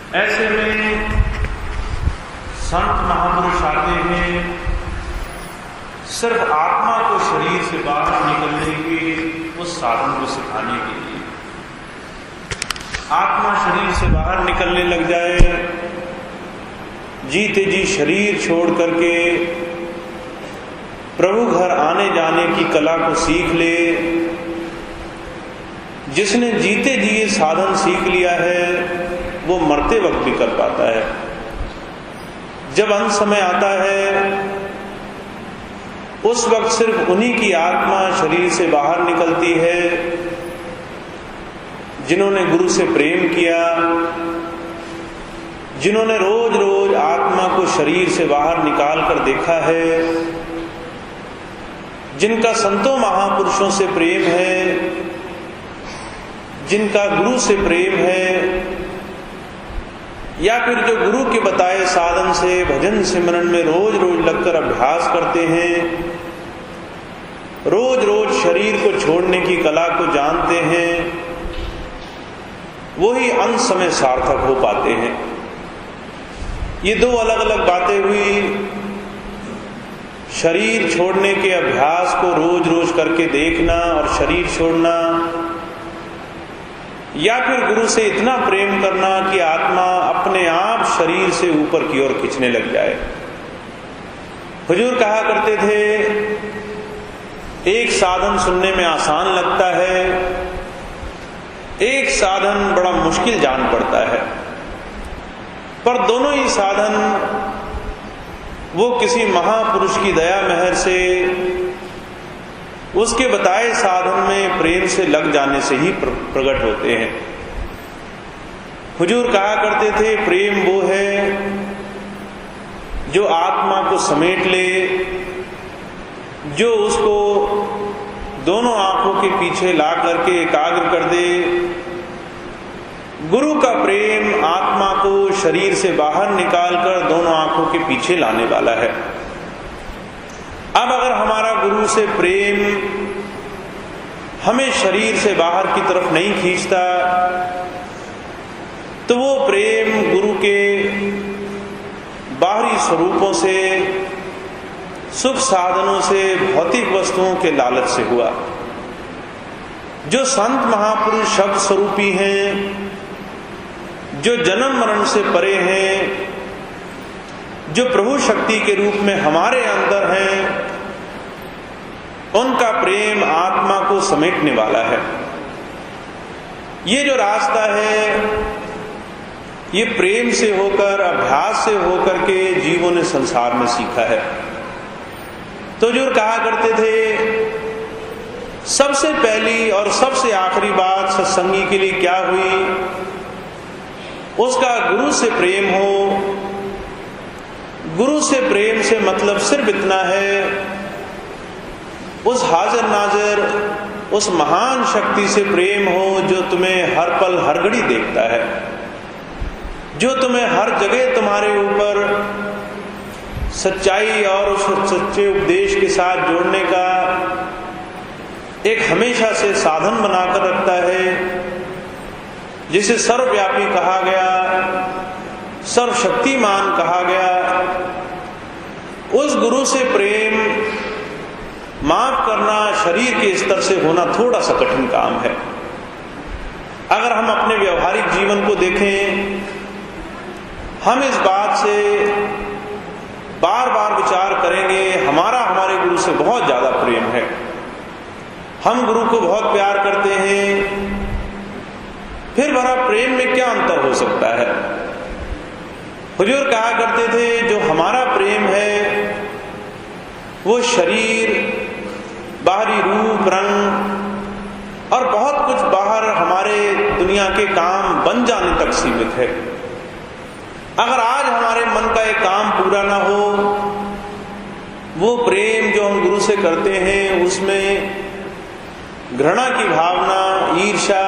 ऐसे में संत महापुरुष आते हैं सिर्फ आत्मा को शरीर से बाहर निकलने के उस साधन को सिखाने के लिए। आत्मा शरीर से बाहर निकलने लग जाए, जीते जी शरीर छोड़ करके प्रभु घर आने जाने की कला को सीख ले। जिसने जीते जी ये साधन सीख लिया है वो मरते वक्त भी कर पाता है। जब अंत समय आता है उस वक्त सिर्फ उन्हीं की आत्मा शरीर से बाहर निकलती है जिन्होंने गुरु से प्रेम किया, जिन्होंने रोज रोज आत्मा को शरीर से बाहर निकाल कर देखा है, जिनका संतों महापुरुषों से प्रेम है, जिनका गुरु से प्रेम है, या फिर जो गुरु के बताए साधन से भजन सिमरन में रोज रोज लगकर अभ्यास करते हैं, रोज रोज शरीर को छोड़ने की कला को जानते हैं, वही अंत समय सार्थक हो पाते हैं। ये दो अलग अलग बातें हुई। शरीर छोड़ने के अभ्यास को रोज रोज करके देखना और शरीर छोड़ना, या फिर गुरु से इतना प्रेम करना कि आत्मा अपने आप शरीर से ऊपर की ओर खींचने लग जाए। हुजूर कहा करते थे एक साधन सुनने में आसान लगता है, एक साधन बड़ा मुश्किल जान पड़ता है, पर दोनों ही साधन वो किसी महापुरुष की दया मेहर से उसके बताए साधन में प्रेम से लग जाने से ही प्रकट होते हैं। हुजूर कहा करते थे प्रेम वो है जो आत्मा को समेट ले, जो उसको दोनों आंखों के पीछे ला करके एकाग्र कर दे। गुरु का प्रेम आत्मा को शरीर से बाहर निकालकर दोनों आंखों के पीछे लाने वाला है। अब अगर हमारा गुरु से प्रेम हमें शरीर से बाहर की तरफ नहीं खींचता तो वो प्रेम गुरु के बाहरी स्वरूपों से, सुख साधनों से, भौतिक वस्तुओं के लालच से हुआ। जो संत महापुरुष शब्द स्वरूपी हैं, जो जन्म मरण से परे हैं, जो प्रभु शक्ति के रूप में हमारे अंदर हैं, उनका प्रेम आत्मा को समेटने वाला है। ये जो रास्ता है ये प्रेम से होकर, अभ्यास से होकर के जीवों ने संसार में सीखा है। तो जो कहा करते थे सबसे पहली और सबसे आखिरी बात सत्संगी के लिए क्या हुई, उसका गुरु से प्रेम हो। गुरु से प्रेम से मतलब सिर्फ इतना है उस हाजिर नाजिर, उस महान शक्ति से प्रेम हो जो तुम्हें हर पल हर घड़ी देखता है, जो तुम्हें हर जगह तुम्हारे ऊपर सच्चाई और उस सच्चे उपदेश के साथ जोड़ने का एक हमेशा से साधन बनाकर रखता है, जिसे सर्वव्यापी कहा गया, सर्वशक्तिमान कहा गया। उस गुरु से प्रेम माफ करना शरीर के स्तर से होना थोड़ा सा कठिन काम है। अगर हम अपने व्यवहारिक जीवन को देखें, हम इस बात से बार बार विचार करेंगे हमारा हमारे गुरु से बहुत ज्यादा प्रेम है, हम गुरु को बहुत प्यार करते हैं, फिर भरा प्रेम में क्या अंतर हो सकता है। हुजूर कहा करते थे जो हमारा प्रेम है वो शरीर, बाहरी रूप, रंग और बहुत कुछ बाहर हमारे दुनिया के काम बन जाने तक सीमित है। अगर आज हमारे मन का एक काम पूरा ना हो, वो प्रेम जो हम गुरु से करते हैं उसमें घृणा की भावना, ईर्ष्या,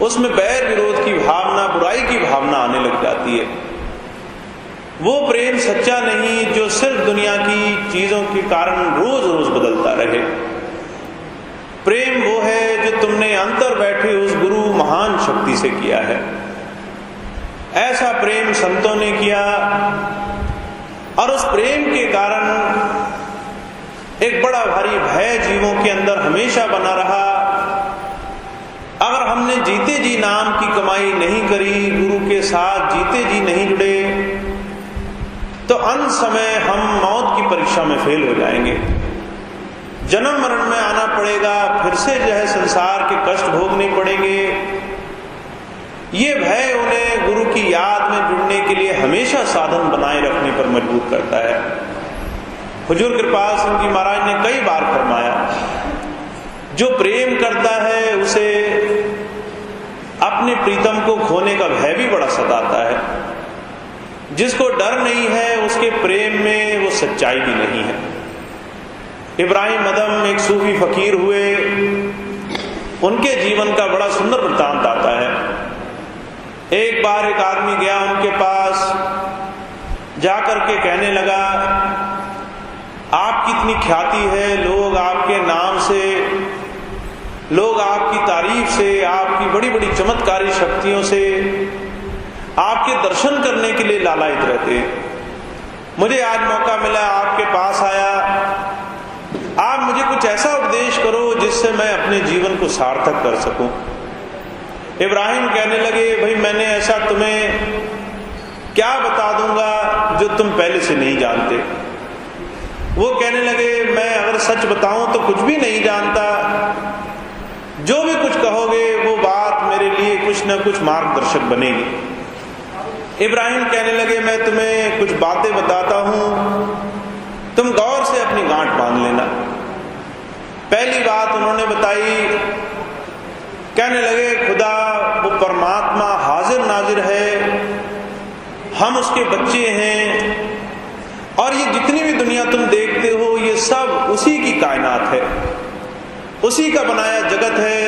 उसमें बैर विरोध की भावना, बुराई की भावना आने लग जाती है। वो प्रेम सच्चा नहीं जो सिर्फ दुनिया की चीजों के कारण रोज रोज बदलता रहे। प्रेम वो है जो तुमने अंदर बैठे उस गुरु महान शक्ति से किया है। ऐसा प्रेम संतों ने किया और उस प्रेम के कारण एक बड़ा भारी भय जीवों के अंदर हमेशा बना रहा। अगर हमने जीते जी नाम की कमाई नहीं करी, गुरु के साथ जीते जी नहीं जुड़े, तो अंत समय हम मौत की परीक्षा में फेल हो जाएंगे, जन्म मरण में आना पड़ेगा, फिर से जो है संसार के कष्ट भोगने पड़ेंगे। ये भय उन्हें गुरु की याद में जुड़ने के लिए हमेशा साधन बनाए रखने पर मजबूर करता है। हुजूर कृपाल सिंह जी महाराज ने कई बार फरमाया, जो प्रेम करता है उसे अपने प्रीतम को खोने का भय भी बड़ा सताता है, जिसको डर नहीं है उसके प्रेम में वो सच्चाई भी नहीं है। इब्राहिम अदम एक सूफी फकीर हुए, उनके जीवन का बड़ा सुंदर वृत्तांत आता है। एक बार एक आदमी गया उनके पास, जाकर के कहने लगा, आपकी इतनी ख्याति है, लोग आपके नाम से, लोग आपकी तारीफ से, आपकी बड़ी बड़ी चमत्कारी शक्तियों से, आपके दर्शन करने के लिए लालायित रहते हैं। मुझे आज मौका मिला, आपके पास आया, आप मुझे कुछ ऐसा उपदेश करो जिससे मैं अपने जीवन को सार्थक कर सकूं। इब्राहिम कहने लगे, भाई मैंने ऐसा तुम्हें क्या बता दूंगा जो तुम पहले से नहीं जानते। वो कहने लगे, मैं अगर सच बताऊं तो कुछ भी नहीं जानता, जो भी कुछ कहोगे वो बात मेरे लिए कुछ न कुछ मार्गदर्शक बनेगी। इब्राहिम कहने लगे, मैं तुम्हें कुछ बातें बताता हूं, तुम गौर से अपनी गांठ बांध लेना। पहली बात उन्होंने बताई, कहने लगे, खुदा वो परमात्मा हाजिर नाजिर है, हम उसके बच्चे हैं, और ये जितनी भी दुनिया तुम देखते हो ये सब उसी की कायनात है, उसी का बनाया जगत है।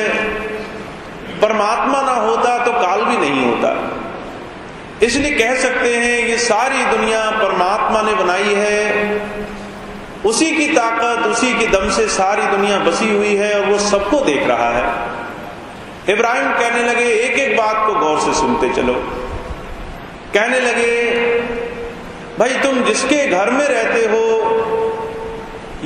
परमात्मा ना होता तो काल भी नहीं होता, इसलिए कह सकते हैं ये सारी दुनिया परमात्मा ने बनाई है, उसी की ताकत, उसी के दम से सारी दुनिया बसी हुई है और वो सबको देख रहा है। इब्राहिम कहने लगे, एक एक बात को गौर से सुनते चलो। कहने लगे, भाई तुम जिसके घर में रहते हो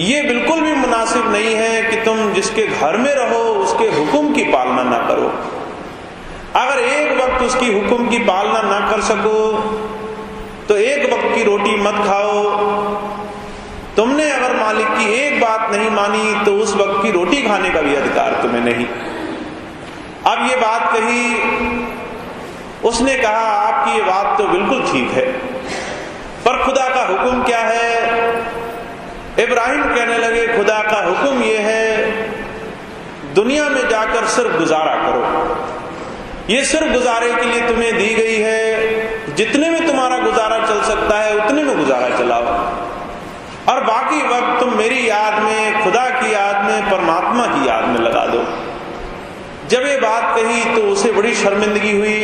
ये बिल्कुल भी मुनासिब नहीं है कि तुम जिसके घर में रहो उसके हुक्म की पालना ना करो। अगर एक वक्त उसकी हुक्म की पालना ना कर सको तो एक वक्त की रोटी मत खाओ। तुमने अगर मालिक की एक बात नहीं मानी तो उस वक्त की रोटी खाने का भी अधिकार तुम्हें नहीं। अब ये बात कही, उसने कहा, आपकी ये बात तो बिल्कुल ठीक है, पर खुदा का हुक्म क्या है? इब्राहिम कहने लगे, खुदा का हुक्म ये है, दुनिया में जाकर सिर्फ गुजारा करो। ये सिर्फ गुजारे के लिए तुम्हें दी गई है, जितने में तुम्हारा गुजारा चल सकता है उतने में गुजारा चलाओ, और बाकी वक्त तुम मेरी याद में, खुदा की याद में, परमात्मा की याद में लगा दो। जब ये बात कही तो उसे बड़ी शर्मिंदगी हुई।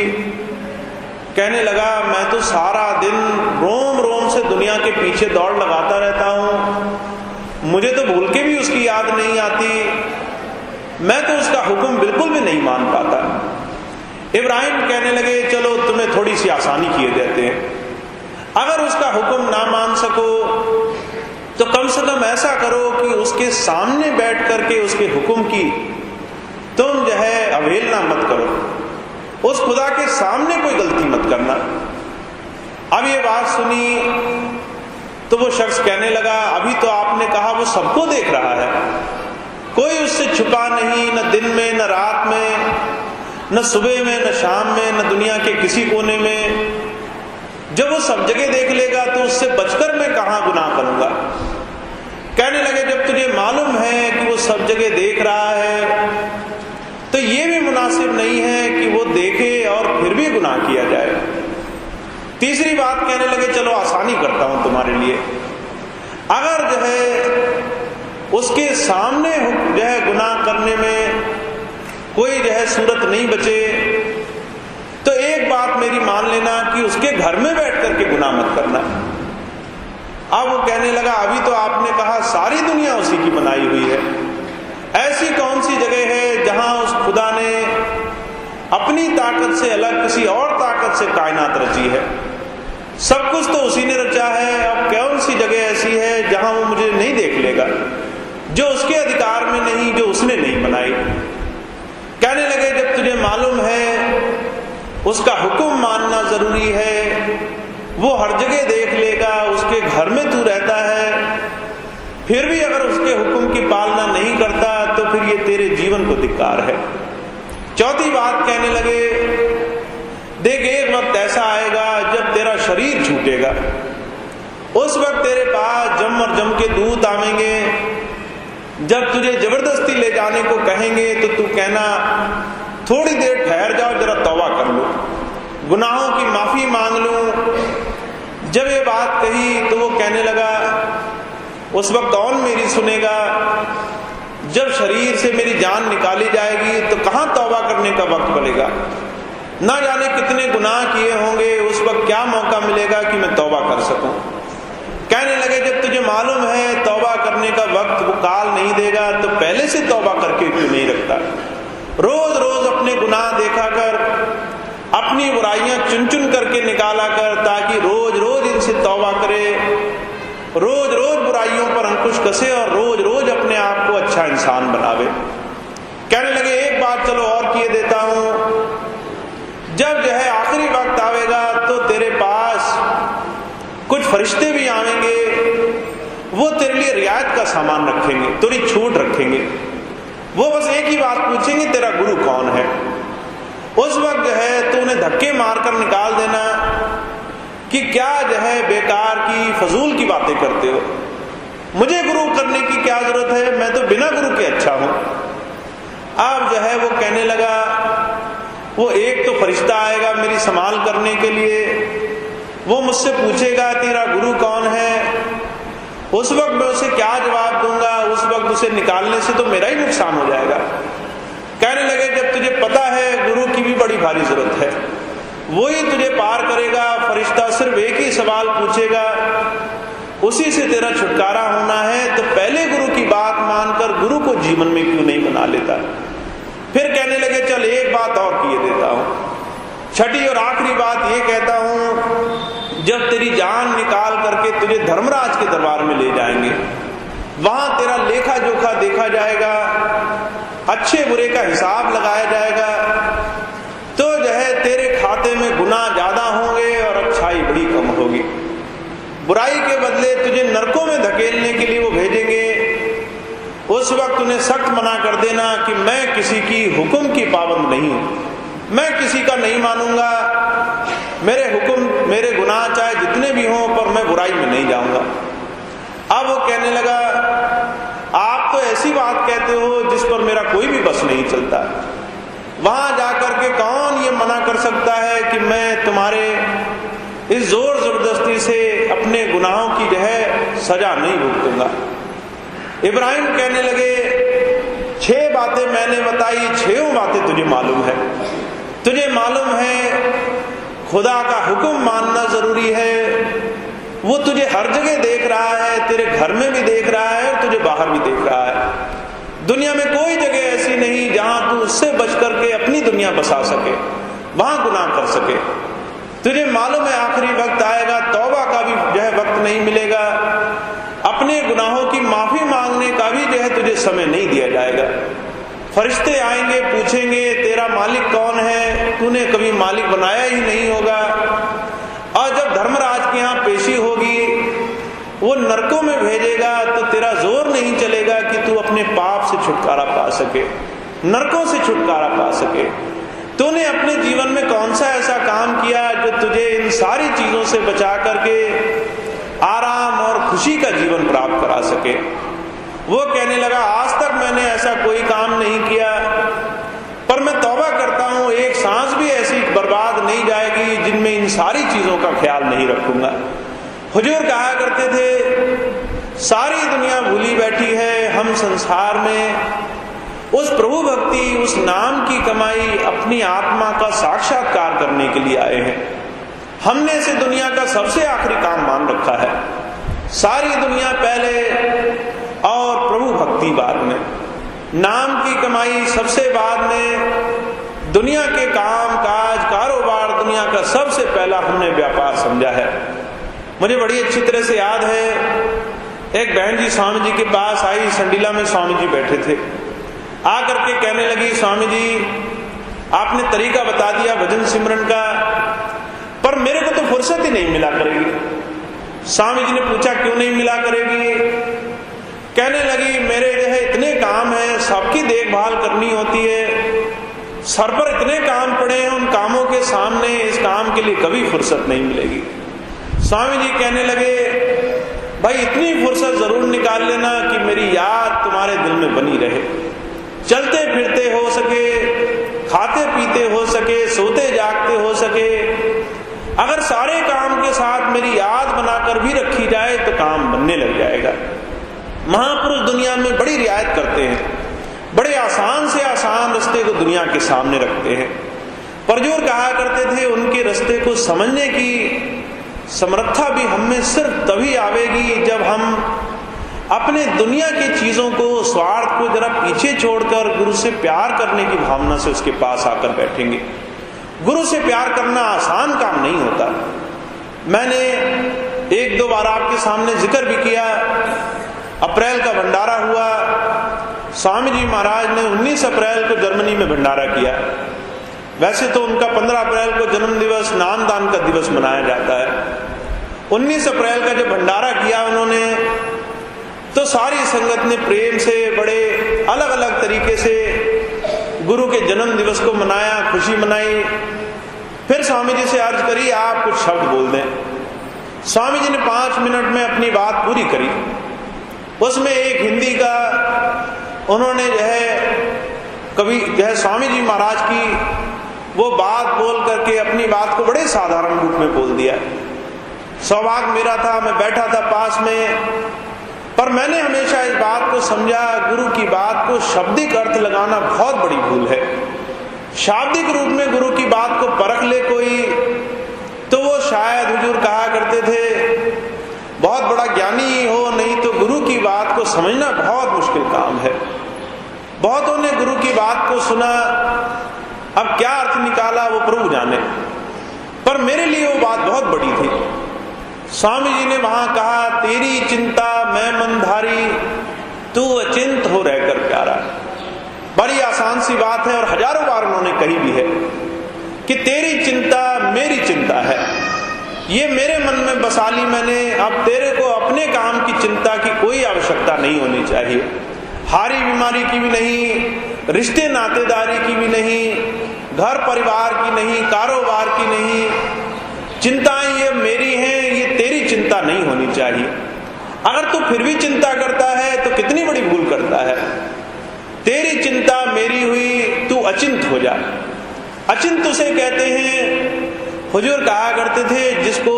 कहने लगा, मैं तो सारा दिन रोम रोम से दुनिया के पीछे दौड़ लगाता रहता हूं, मुझे तो भूल के भी उसकी याद नहीं आती, मैं तो उसका हुक्म बिल्कुल भी नहीं मान पाता। इब्राहिम कहने लगे, चलो तुम्हें थोड़ी सी आसानी किए देते हैं। अगर उसका हुक्म ना मान सको तो कम से कम ऐसा करो कि उसके सामने बैठ करके उसके हुक्म की तुम जो है अवहेलना मत करो, उस खुदा के सामने कोई गलती मत करना। अब ये बात सुनी तो वो शख्स कहने लगा, अभी तो आपने कहा वो सबको देख रहा है, कोई उससे छुपा नहीं, न दिन में न रात में, न सुबह में न शाम में, न दुनिया के किसी कोने में। जब वो सब जगह देख लेगा तो उससे बचकर मैं कहां गुनाह करूंगा। कहने लगे, जब तुझे मालूम है कि वो सब जगह देख रहा है तो ये भी मुनासिब नहीं है कि वो देखे और फिर भी गुनाह किया जाए। तीसरी बात कहने लगे, चलो आसानी करता हूं तुम्हारे लिए, अगर जो है उसके सामने जो है गुनाह करने में कोई जो है सूरत नहीं बचे तो एक बात मेरी मान लेना कि उसके घर में बैठ करके गुनाह मत करना। अब वो कहने लगा, अभी तो आपने कहा सारी दुनिया उसी की बनाई हुई है, ऐसी कौन सी जगह है जहां उस खुदा ने अपनी ताकत से अलग किसी और ताकत हाथ से कायनात रची है। सब कुछ तो उसी ने रचा है। अब कौन सी जगह ऐसी है जहां वो मुझे नहीं देख लेगा, जो उसके अधिकार में नहीं, जो उसने नहीं बनाई। कहने लगे जब तुझे मालूम है उसका हुक्म मानना जरूरी है, वो हर जगह देख लेगा, उसके घर में तू रहता है, फिर भी अगर उसके हुक्म की पालना नहीं करता तो फिर ये तेरे जीवन को धिक्कार है। चौथी बात कहने लगे, देख एक वक्त ऐसा आएगा जब तेरा शरीर छूटेगा, उस वक्त तेरे पास जम और जम के दूत आवेंगे। जब तुझे जबरदस्ती ले जाने को कहेंगे तो तू कहना थोड़ी देर ठहर जाओ, जरा तौबा कर लो, गुनाहों की माफी मांग लूं। जब ये बात कही तो वो कहने लगा, उस वक्त कौन मेरी सुनेगा? जब शरीर से मेरी जान निकाली जाएगी तो कहां तौबा करने का वक्त मिलेगा? ना जाने कितने गुनाह किए होंगे, उस वक्त क्या मौका मिलेगा कि मैं तौबा कर सकूं। कहने लगे जब तुझे मालूम है तौबा करने का वक्त वो काल नहीं देगा तो पहले से तौबा करके क्यों नहीं रखता? रोज रोज अपने गुनाह देखा कर, अपनी बुराइयां चुन चुन करके निकाला कर, ताकि रोज रोज इनसे तौबा करे, रोज रोज बुराइयों पर अंकुश कसे और रोज रोज अपने आप को अच्छा इंसान बनावे। कहने लगे एक बात चलो और किए देता हूं, जब जो है आखिरी वक्त आवेगा तो तेरे पास कुछ फरिश्ते भी आवेंगे, वो तेरे लिए रियायत का सामान रखेंगे, थोड़ी छूट रखेंगे। वो बस एक ही बात पूछेंगे, तेरा गुरु कौन है? उस वक्त जो है तो उन्हें धक्के मारकर निकाल देना कि क्या जो है बेकार की फजूल की बातें करते हो, मुझे गुरु करने की क्या जरूरत है, मैं तो बिना गुरु के अच्छा हूं। अब जो है वो कहने लगा, वो एक तो फरिश्ता आएगा मेरी संभाल करने के लिए, वो मुझसे पूछेगा तेरा गुरु कौन है। उस वक्त मैं उसे क्या जवाब दूंगा? उस वक्त उसे निकालने से तो मेरा ही नुकसान हो जाएगा। कहने लगे जब तुझे पता है गुरु की भी बड़ी भारी जरूरत है, वही तुझे पार करेगा। फरिश्ता सिर्फ एक ही सवाल पूछेगा, उसी से तेरा छुटकारा होना है, तो पहले गुरु की बात मानकर गुरु को जीवन में क्यों नहीं बना लेता? फिर कहने लगे चल एक बात और किए देता हूं, छठी और आखिरी बात ये कहता हूं, जब तेरी जान निकाल करके तुझे धर्मराज के दरबार में ले जाएंगे, वहां तेरा लेखा जोखा देखा जाएगा, अच्छे बुरे का हिसाब लगाया जाएगा, तो जो है तेरे खाते में गुनाह ज्यादा होंगे और अच्छाई बड़ी कम होगी। बुराई के बदले तुझे नरकों में धकेलने के लिए वो भेजेंगे। उस वक्त उन्हें सख्त मना कर देना कि मैं किसी की हुक्म की पाबंद नहीं हूं, मैं किसी का नहीं मानूंगा, मेरे हुक्म मेरे गुनाह चाहे जितने भी हों पर मैं बुराई में नहीं जाऊंगा। अब वो कहने लगा, आप तो ऐसी बात कहते हो जिस पर मेरा कोई भी बस नहीं चलता, वहां जाकर के कौन ये मना कर सकता है कि मैं तुम्हारे इस जोर जबरदस्ती से अपने गुनाहों की जो है सजा नहीं भुगतूंगा। इब्राहिम कहने लगे 6 बातें मैंने बताई, 6 बातें तुझे मालूम है। तुझे मालूम है खुदा का हुक्म मानना जरूरी है, वो तुझे हर जगह देख रहा है, तेरे घर में भी देख रहा है और तुझे बाहर भी देख रहा है। दुनिया में कोई जगह ऐसी नहीं जहां तू उससे बच करके अपनी दुनिया बसा सके, वहां गुनाह कर सके। तुझे मालूम है आखिरी वक्त आएगा, तौबा का भी जो है वक्त नहीं मिलेगा, अपने गुनाहों की माफी मांगने का भी जो है तुझे समय नहीं दिया जाएगा। फरिश्ते आएंगे, पूछेंगे तेरा मालिक कौन है, तूने कभी मालिक बनाया ही नहीं होगा। और जब धर्मराज के यहाँ पेशी होगी, वो नरकों में भेजेगा तो तेरा जोर नहीं चलेगा कि तू अपने पाप से छुटकारा पा सके, नरकों से छुटकारा पा सके। तूने अपने जीवन में कौन सा ऐसा काम किया जो तुझे इन सारी चीजों से बचा करके आराम और खुशी का जीवन प्राप्त करा सके? वो कहने लगा, आज तक मैंने ऐसा कोई काम नहीं किया, पर मैं तौबा करता हूं एक सांस भी ऐसी बर्बाद नहीं जाएगी जिनमें इन सारी चीजों का ख्याल नहीं रखूंगा। हुजूर कहा करते थे, सारी दुनिया भूली बैठी है, हम संसार में उस प्रभु भक्ति, उस नाम की कमाई, अपनी आत्मा का साक्षात्कार करने के लिए आए हैं। हमने इसे दुनिया का सबसे आखिरी काम मान रखा है। सारी दुनिया पहले और प्रभु भक्ति बाद में, नाम की कमाई सबसे बाद में, दुनिया के काम काज कारोबार दुनिया दुनिया का सबसे पहला हमने व्यापार समझा है। मुझे बड़ी अच्छी तरह से याद है, एक बहन जी स्वामी जी के पास आई, संडीला में स्वामी जी बैठे थे, आकर के कहने लगी, स्वामी जी आपने तरीका बता दिया भजन सिमरन का, पर मेरे को तो फुर्सत ही नहीं मिला करेगी। स्वामी जी ने पूछा क्यों नहीं मिला करेगी? कहने लगी मेरे जो है इतने काम है, सबकी देखभाल करनी होती है, सर पर इतने काम पड़े हैं, उन कामों के सामने इस काम के लिए कभी फुर्सत नहीं मिलेगी। स्वामी जी कहने लगे भाई इतनी फुर्सत जरूर निकाल लेना कि मेरी याद तुम्हारे दिल में बनी रहे, चलते फिरते हो सके, खाते पीते हो सके, सोते जागते हो सके, अगर सारे काम के साथ मेरी याद बनाकर भी रखी जाए तो काम बनने लग जाएगा। महापुरुष दुनिया में बड़ी रियायत करते हैं, बड़े आसान से आसान रास्ते को दुनिया के सामने रखते हैं। परजोर कहा करते थे उनके रास्ते को समझने की समर्था भी हमें सिर्फ तभी आवेगी जब हम अपने दुनिया की चीजों को, स्वार्थ को जरा पीछे छोड़कर गुरु से प्यार करने की भावना से उसके पास आकर बैठेंगे। गुरु से प्यार करना आसान काम नहीं होता। मैंने एक दो बार आपके सामने जिक्र भी किया, अप्रैल का भंडारा हुआ, स्वामी जी महाराज ने 19 अप्रैल को जर्मनी में भंडारा किया। वैसे तो उनका 15 अप्रैल को जन्म दिवस नामदान का दिवस मनाया जाता है। 19 अप्रैल का जब भंडारा किया उन्होंने, तो सारी संगत ने प्रेम से बड़े अलग अलग तरीके से गुरु के जन्म दिवस को मनाया, खुशी मनाई। फिर स्वामी जी से अर्ज करी आप कुछ शब्द बोल दें। स्वामी जी ने 5 मिनट में अपनी बात पूरी करी। उसमें एक हिंदी का उन्होंने जो है कवि जो है स्वामी जी महाराज की वो बात बोल करके अपनी बात को बड़े साधारण रूप में बोल दिया। सौभाग्य मेरा था, मैं बैठा था पास में, पर मैंने हमेशा इस बात को समझा गुरु की बात को शाब्दिक अर्थ लगाना बहुत बड़ी भूल है। शाब्दिक रूप में गुरु की बात को परख ले कोई तो वो शायद हुजूर कहा करते थे बहुत बड़ा ज्ञानी हो, नहीं तो गुरु की बात को समझना बहुत मुश्किल काम है। बहुतों ने गुरु की बात को सुना, अब क्या अर्थ निकाला वो प्रभु जाने, पर मेरे लिए वो बात बहुत बड़ी थी। स्वामी जी ने वहां कहा तेरी चिंता मैं मनधारी, तू अचिंत हो रहकर प्यारा। बड़ी आसान सी बात है और हजारों बार उन्होंने कही भी है कि तेरी चिंता मेरी चिंता है, ये मेरे मन में बसा ली मैंने, अब तेरे को अपने काम की चिंता की कोई आवश्यकता नहीं होनी चाहिए, हारी बीमारी की भी नहीं, रिश्ते नातेदारी की भी नहीं, घर परिवार की नहीं, कारोबार की नहीं, चिंताएं ये मेरी हैं, ये तेरी चिंता नहीं होनी चाहिए। अगर तू फिर भी चिंता करता है तो कितनी बड़ी भूल करता है। तेरी चिंता मेरी हुई, तू अचिंत हो जा। अचिंत उसे कहते हैं, हुजूर कहा करते थे जिसको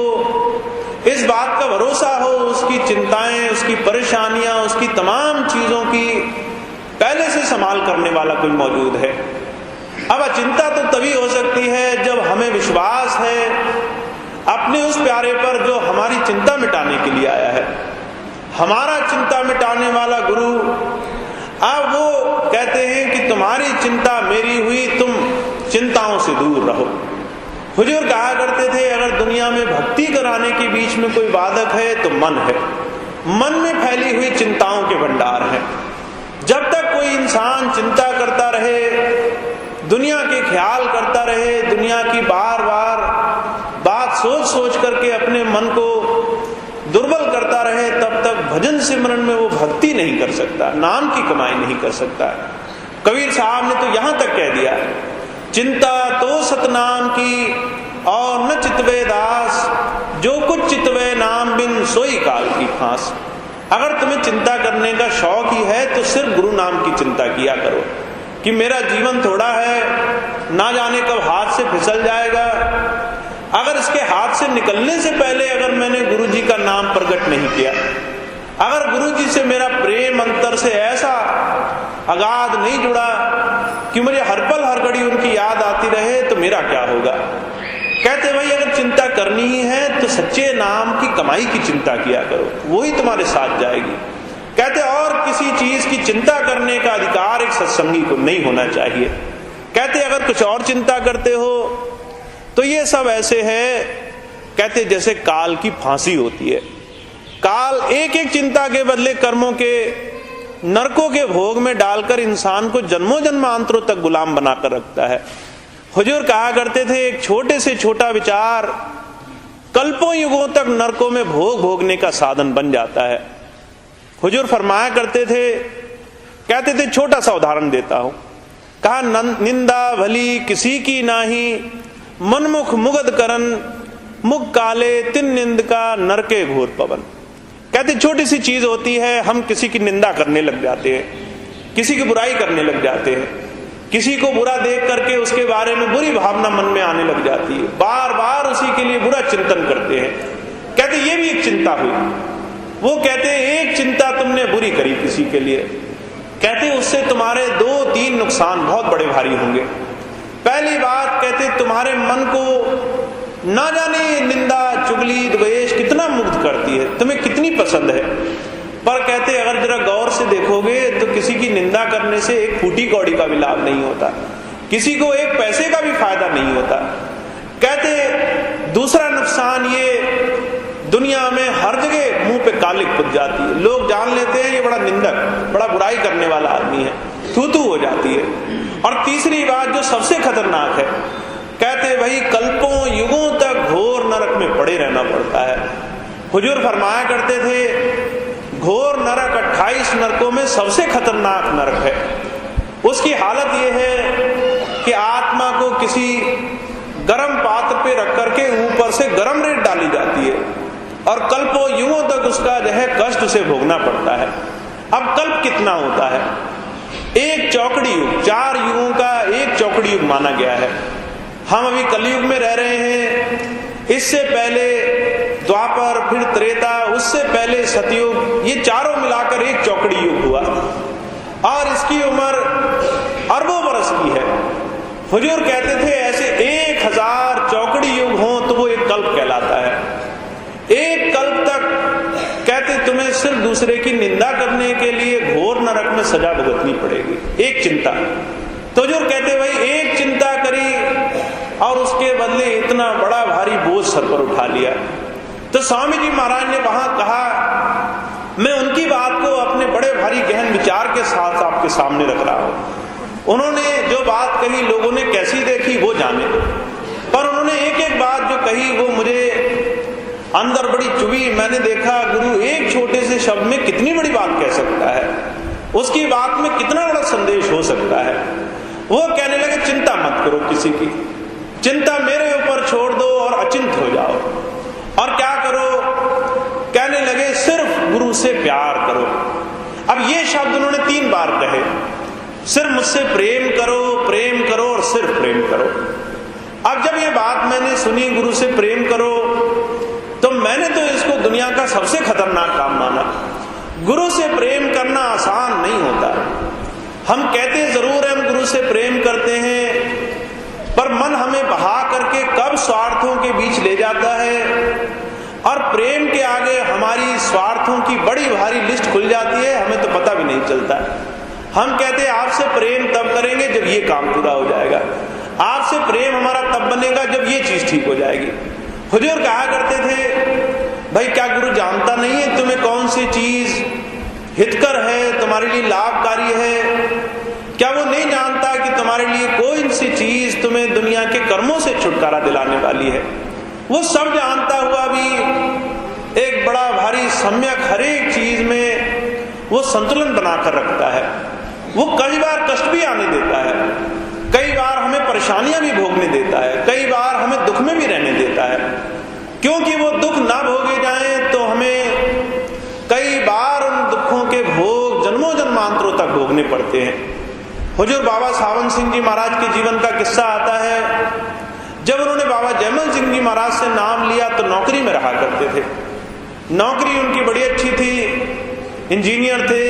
इस बात का भरोसा हो उसकी चिंताएं, उसकी परेशानियां, उसकी तमाम चीजों की पहले से संभाल करने वाला कोई मौजूद है। अब अचिंता तो तभी हो सकती है जब हमें विश्वास है अपने उस प्यारे पर जो हमारी चिंता मिटाने के लिए आया है, हमारा चिंता मिटाने वाला गुरु। अब वो कहते हैं कि तुम्हारी चिंता मेरी हुई, तुम चिंताओं से दूर रहो। हुजूर कहा करते थे अगर दुनिया में भक्ति कराने के बीच में कोई बाधक है तो मन है, मन में फैली हुई चिंताओं के भंडार हैं। जब तक कोई इंसान चिंता करता रहे, दुनिया के ख्याल करता रहे, दुनिया की बार बार बात सोच सोच करके अपने मन को दुर्बल करता रहे, तब तक भजन सिमरन में वो भक्ति नहीं कर सकता, नाम की कमाई नहीं कर सकता। कबीर साहब ने तो यहां तक कह दिया, चिंता तो सतनाम की और न चितवे दास, जो कुछ चितवे नाम बिन सोई काल की फांस। अगर तुम्हें चिंता करने का शौक ही है तो सिर्फ गुरु नाम की चिंता किया करो कि मेरा जीवन थोड़ा है, ना जाने कब हाथ से फिसल जाएगा। अगर इसके हाथ से निकलने से पहले अगर मैंने गुरु जी का नाम प्रकट नहीं किया, अगर गुरु जी से मेरा प्रेम अंतर से ऐसा अगाध नहीं जुड़ा कि मुझे हर पल हर घड़ी उनकी याद आती रहे, तो मेरा क्या होगा। कहते भाई अगर चिंता करनी ही है तो सच्चे नाम की कमाई की चिंता किया करो, वही तुम्हारे साथ जाएगी। कहते और किसी चीज की चिंता करने का अधिकार एक सत्संगी को नहीं होना चाहिए। कहते अगर कुछ और चिंता करते हो तो ये सब ऐसे है, कहते जैसे काल की फांसी होती है। काल एक एक चिंता के बदले कर्मों के नरकों के भोग में डालकर इंसान को जन्मों जन्मांतरों तक गुलाम बनाकर रखता है। हुजूर कहा करते थे, एक छोटे से छोटा विचार कल्पों युगों तक नरकों में भोग भोगने का साधन बन जाता है। हुजूर फरमाया करते थे, कहते थे, छोटा सा उदाहरण देता हूं। कहा, निंदा भली किसी की नाही, मनमुख मुगद करन, मुख काले तिन निंद का नरके घोर पवन। कहते छोटी सी चीज होती है, हम किसी की निंदा करने लग जाते हैं, किसी की बुराई करने लग जाते हैं, किसी को बुरा देख करके उसके बारे में बुरी भावना मन में आने लग जाती है, बार बार उसी के लिए बुरा चिंतन करते हैं। कहते ये भी एक चिंता हुई। वो कहते एक चिंता तुमने बुरी करी किसी के लिए, कहते उससे तुम्हारे 2-3 नुकसान बहुत बड़े भारी होंगे। पहली बात, कहते तुम्हारे मन को ना जाने निंदा चुगली द्वेष कितना मुग्ध करती है, तुम्हें कितनी पसंद है। पर कहते अगर जरा गौर से देखोगे तो किसी की निंदा करने से एक फूटी कौड़ी का भी लाभ नहीं होता, किसी को एक पैसे का भी फायदा नहीं होता। कहते दूसरा नुकसान ये, दुनिया में हर जगह मुंह पे कालिक पुत जाती है, लोग जान लेते हैं ये बड़ा निंदक, बड़ा बुराई करने वाला आदमी है, थू-थू हो जाती है। और तीसरी बात जो सबसे खतरनाक है, कहते भाई कल्पों युगों तक घोर नरक में पड़े रहना पड़ता है। हुजूर फरमाया करते थे, घोर नरक 28 नरकों में सबसे खतरनाक नरक है। उसकी हालत यह है कि आत्मा को किसी गर्म पात्र पे रख करके ऊपर से गर्म रेत डाली जाती है और कल्पों युगों तक उसका जो है कष्ट से भोगना पड़ता है। अब कल्प कितना होता है? एक चौकड़ी युग, 4 युगों का एक चौकड़ी युग माना गया है। हम अभी कलयुग में रह रहे हैं, इससे पहले द्वापर, फिर त्रेता, उससे पहले सतयुग, ये चारों मिलाकर एक चौकड़ी युग हुआ और इसकी उम्र अरबों बरस की है। हुजूर कहते थे ऐसे 1000 चौकड़ी युग हों तो वो एक कल्प कहलाता है। एक कल्प तक कहते तुम्हें सिर्फ दूसरे की निंदा करने के लिए घोर नरक में सजा भुगतनी पड़ेगी, एक चिंता। तो हुजूर कहते भाई एक चिंता करी और उसके बदले इतना बड़ा भारी बोझ सर पर उठा लिया। तो स्वामी जी महाराज ने वहां कहा, मैं उनकी बात को अपने बड़े भारी गहन विचार के साथ आपके सामने रख रहा हूं। उन्होंने जो बात कही लोगों ने कैसी देखी वो जाने, पर उन्होंने एक एक बात जो कही वो मुझे अंदर बड़ी चुभी। मैंने देखा गुरु एक छोटे से शब्द में कितनी बड़ी बात कह सकता है, उसकी बात में कितना बड़ा संदेश हो सकता है। वो कहने लगे चिंता मत करो किसी की, चिंता मेरे ऊपर छोड़ दो और अचिंत हो जाओ। और क्या करो? कहने लगे सिर्फ गुरु से प्यार करो। अब ये शब्द उन्होंने 3 बार कहे, सिर्फ मुझसे प्रेम करो और सिर्फ प्रेम करो। अब जब ये बात मैंने सुनी गुरु से प्रेम करो, तो मैंने तो इसको दुनिया का सबसे खतरनाक काम माना। गुरु से प्रेम करना आसान नहीं होता। हम कहते जरूर हैं हम गुरु से प्रेम करते हैं, पर मन हमें बहा करके कब स्वार्थों के बीच ले जाता है और प्रेम के आगे हमारी स्वार्थों की बड़ी भारी लिस्ट खुल जाती है, हमें तो पता भी नहीं चलता। हम कहते हैं आपसे प्रेम तब करेंगे जब ये काम पूरा हो जाएगा, आपसे प्रेम हमारा तब बनेगा जब ये चीज ठीक हो जाएगी। हुजूर कहा करते थे, भाई क्या गुरु जानता नहीं है तुम्हें कौन सी चीज हितकर है, तुम्हारे लिए लाभकारी है? क्या वो नहीं जानता कि तुम्हारे लिए कोई सी चीज तुम्हें दुनिया के कर्मों से छुटकारा दिलाने वाली है? वो सब जानता हुआ भी एक बड़ा भारी सम्यक हर एक चीज में वो संतुलन बनाकर रखता है। वो कई बार कष्ट भी आने देता है, कई बार हमें परेशानियां भी भोगने देता है, कई बार हमें दुख में भी रहने देता है, क्योंकि वो दुख ना भोगे जाएं तो हमें कई बार उन दुखों के भोग जन्मों जन्मांतरों तक भोगने पड़ते हैं। हुजूर बाबा सावन सिंह जी महाराज के जीवन का किस्सा आता है। जब उन्होंने बाबा जयमल सिंह जी महाराज से नाम लिया तो नौकरी में रहा करते थे। नौकरी उनकी बड़ी अच्छी थी, इंजीनियर थे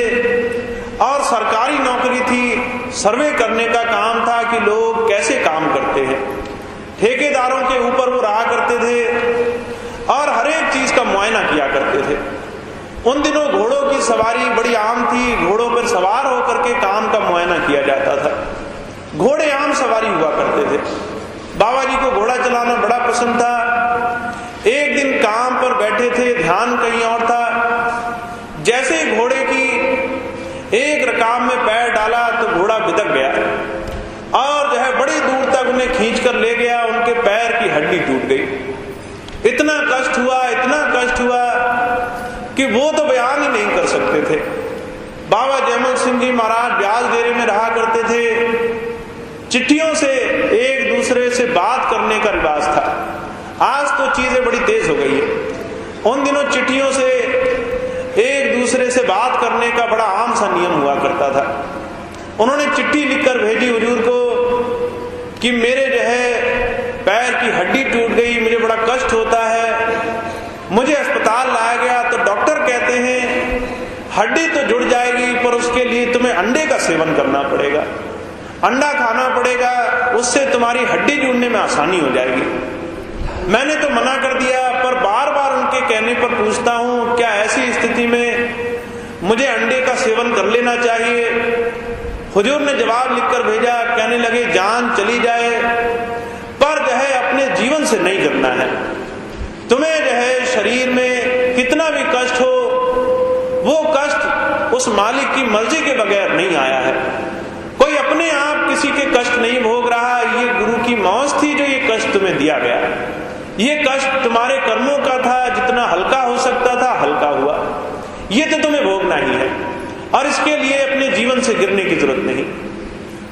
और सरकारी नौकरी थी। सर्वे करने का काम था कि लोग कैसे काम करते हैं। ठेकेदारों के ऊपर वो रहा करते थे और हर एक चीज का मुआयना किया करते थे। उन दिनों घोड़ों की सवारी बड़ी आम थी, घोड़ों पर सवार होकर के काम का मुआयना किया जाता था। घोड़े आम सवारी हुआ करते थे। बाबा जी को घोड़ा चलाना बड़ा पसंद था। एक दिन काम पर बैठे थे, ध्यान कहीं और था। जैसे ही घोड़े की एक रकाब में पैर डाला तो घोड़ा बिदक गया और जो है बड़ी दूर तक उन्हें खींच कर ले गया। उनके पैर की हड्डी टूट गई। इतना कष्ट हुआ कि वो तो बयान ही नहीं कर सकते थे। बाबा जयमल सिंह जी महाराज ब्याज डेरे में रहा करते थे। चिट्ठियों से एक दूसरे से बात करने का रिवाज था। आज तो चीजें बड़ी तेज हो गई है। उन दिनों चिट्ठियों से एक दूसरे से बात करने का बड़ा आम सा नियम हुआ करता था। उन्होंने चिट्ठी लिखकर भेजी हुजूर को कि मेरे जो है पैर की हड्डी टूट गई, मुझे बड़ा कष्ट होता है, मुझे अस्पताल लाया गया तो डॉक्टर कहते हैं हड्डी तो जुड़ जाएगी पर उसके लिए तुम्हें अंडे का सेवन करना पड़ेगा, अंडा खाना पड़ेगा, उससे तुम्हारी हड्डी जुड़ने में आसानी हो जाएगी। मैंने तो मना कर दिया, पर बार बार उनके कहने पर पूछता हूं क्या ऐसी स्थिति में मुझे अंडे का सेवन कर लेना चाहिए। हुजूर ने जवाब लिखकर भेजा, कहने लगे जान चली जाए पर जो है अपने जीवन से नहीं करना है। तुम्हें जो है शरीर में कितना भी कष्ट हो, वो कष्ट उस मालिक की मर्जी के बगैर नहीं आया है। कोई अपने आप किसी के कष्ट नहीं भोग रहा, ये गुरु की मौज थी जो ये कष्ट तुम्हें दिया गया। ये कष्ट तुम्हारे कर्मों का था, जितना हल्का हो सकता था हल्का हुआ, ये तो तुम्हें भोगना ही है और इसके लिए अपने जीवन से गिरने की जरूरत नहीं।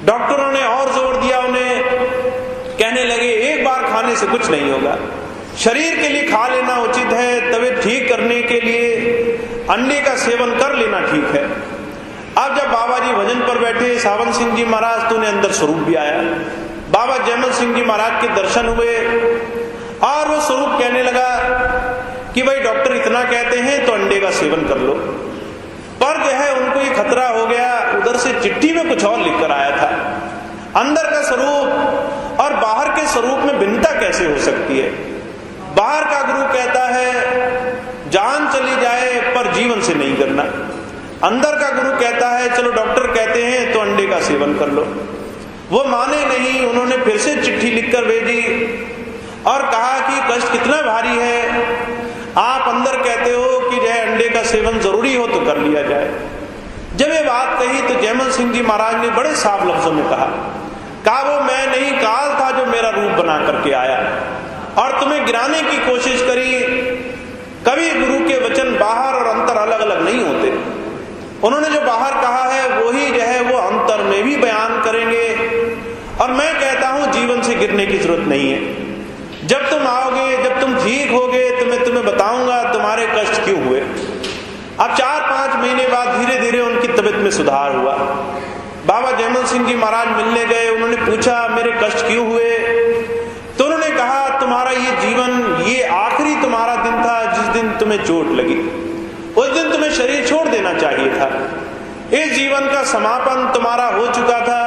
डॉक्टरों ने और जोर दिया उन्हें, कहने लगे एक बार खाने से कुछ नहीं होगा, शरीर के लिए खा लेना उचित है, तबीयत ठीक करने के लिए अंडे का सेवन कर लेना ठीक है। अब जब बाबा जी भजन पर बैठे सावन सिंह जी महाराज तो उन्हें अंदर स्वरूप भी आया। बाबा जयमल सिंह जी महाराज के दर्शन हुए और वो स्वरूप कहने लगा कि भाई डॉक्टर इतना कहते हैं तो अंडे का सेवन कर लो। पर जो है उनको ये खतरा हो गया, उधर से चिट्ठी में कुछ और लिखकर आया था। अंदर का स्वरूप और बाहर के स्वरूप में भिन्नता कैसे हो सकती है। बाहर का गुरु कहता है जान चली जाए पर जीवन से नहीं करना, अंदर का गुरु कहता है चलो डॉक्टर कहते हैं तो अंडे का सेवन कर लो। वो माने नहीं, उन्होंने फिर से चिट्ठी लिखकर भेजी और कहा कि कष्ट कितना भारी है, आप अंदर कहते हो कि जो है अंडे का सेवन जरूरी हो तो कर लिया जाए। जब ये बात कही तो जयमल सिंह जी महाराज ने बड़े साफ लफ्जों में कहा वो मैं नहीं, काल था जो मेरा रूप बना करके आया और तुम्हें गिराने की कोशिश करी। कभी गुरु के वचन बाहर और अंतर अलग अलग नहीं होते। उन्होंने जो बाहर कहा है वही जो है वो अंतर में भी बयान करेंगे। और मैं कहता हूं जीवन से गिरने की जरूरत नहीं है। जब तुम आओगे, जब तुम ठीक होगे तो मैं तुम्हें बताऊंगा तुम्हारे कष्ट क्यों हुए। अब 4-5 महीने बाद धीरे धीरे उनकी तबीयत में सुधार हुआ। बाबा जयमल सिंह जी महाराज मिलने गए, उन्होंने पूछा मेरे कष्ट क्यों हुए, तो उन्होंने कहा तुम्हारा ये जीवन, ये आखिरी तुम्हारा दिन था जिस दिन तुम्हें चोट लगी, उस दिन तुम्हें शरीर छोड़ देना चाहिए था। इस जीवन का समापन तुम्हारा हो चुका था,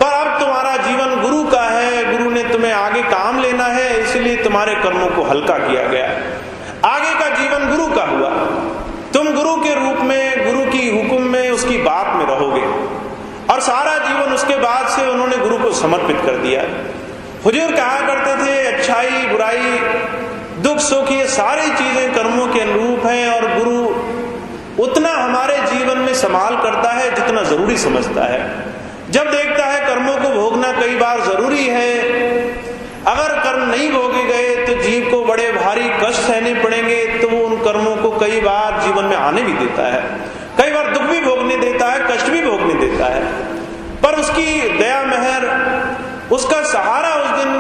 पर अब तुम्हारा जीवन गुरु का है, गुरु ने तुम्हें आगे काम लेना है, इसलिए तुम्हारे कर्मों को हल्का किया गया। आगे का जीवन गुरु का हुआ, तुम गुरु के रूप में, गुरु की हुक्म में, उसकी बात में रहोगे और सारा जीवन उसके बाद से उन्होंने गुरु को समर्पित कर दिया। हुजूर कहा करते थे अच्छाई बुराई दुख सुख ये सारी चीजें कर्मों के अनुरूप हैं और गुरु उतना हमारे जीवन में संभाल करता है जितना जरूरी समझता है। जब देखता है कर्मों को भोगना कई बार जरूरी है, अगर कर्म नहीं भोगे गए तो जीव को बड़े भारी कष्ट सहने पड़ेंगे, तो वो उन कर्मों को कई बार जीवन में आने भी देता है, कई बार दुख भी भोगने देता है, कष्ट भी भोगने देता है। पर उसकी दया मेहर, उसका सहारा उस दिन